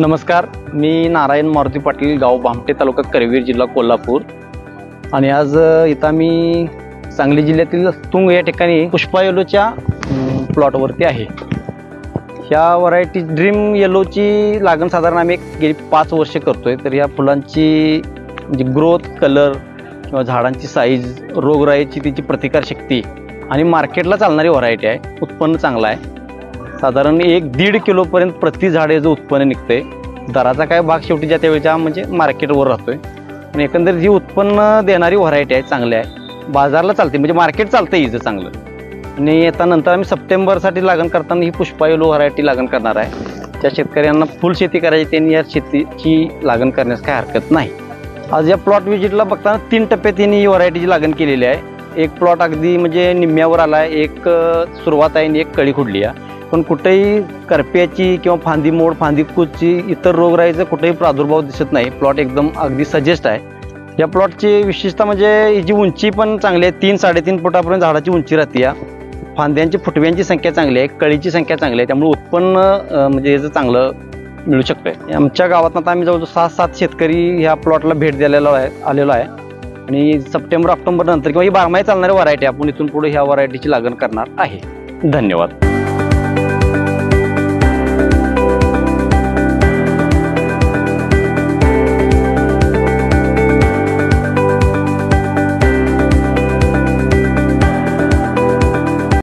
नमस्कार, मी नारायण मारुती पाटील, गाव भामटे, तालुका करवीर, जिल्हा कोल्हापूर. आणि आज इथं मी सांगली जिल्ह्यातील तुंग या ठिकाणी पुष्पा येलोच्या प्लॉटवरती आहे. ह्या व्हरायटी ड्रीम येलोची लागण साधारण आम्ही गेली 5 वर्ष करतोय. तर या फुलांची म्हणजे ग्रोथ, कलर किंवा झाडांची साईज, रोगराईची तिची प्रतिकारशक्ती आणि मार्केटला चालणारी व्हरायटी आहे. उत्पन्न चांगलं आहे. साधारण 1-1.5 किलोपर्यंत प्रति झाड याचं उत्पन्न निघतंय. दराचा काय भाग शेवटी ज्या त्यावेळेच्या म्हणजे मार्केटवर राहतोय. पण एकंदरीत जी उत्पन्न देणारी व्हरायटी आहे, चांगली आहे, बाजारला चालते, म्हणजे मार्केट चालतं हिचं चांगलं. आणि आता नंतर आम्ही सप्टेंबरसाठी लागण करताना ही पुष्पा येलो व्हरायटी लागण करणार आहे. त्या शेतकऱ्यांना फुल शेती करायची त्यांनी या शेतीची लागण करण्यास काही हरकत नाही. आज या प्लॉट व्हिजिटला बघताना 3 टप्प्यात ही व्हरायटीची लागण केलेली आहे. एक प्लॉट अगदी म्हणजे निम्म्यावर आला आहे, एक सुरुवात आहे आणि एक कळी खुडली आहे. पण कुठेही करप्याची किंवा फांदी मोड, फांदी कुचची, इतर रोगराईचा कुठेही प्रादुर्भाव दिसत नाही. प्लॉट एकदम अगदी सजेस्ट आहे. या प्लॉटची विशेषता म्हणजे हिची उंची पण चांगली आहे. 3-3.5 फुटापर्यंत झाडाची उंची राहते. फांद्यांची, फुटव्यांची संख्या चांगली आहे, कळीची संख्या चांगली आहे. त्यामुळे उत्पन्न म्हणजे याचं चांगलं मिळू शकतंय. आमच्या गावात आता आम्ही जवळजवळ 6-7 शेतकरी ह्या प्लॉटला भेट द्यायला आलेलो आहे. आणि सप्टेंबर-ऑक्टोबर नंतर किंवा ही 12 महिने चालणारी व्हरायटी आपण इथून पुढे ह्या व्हरायटीची लागण करणार आहे. धन्यवाद.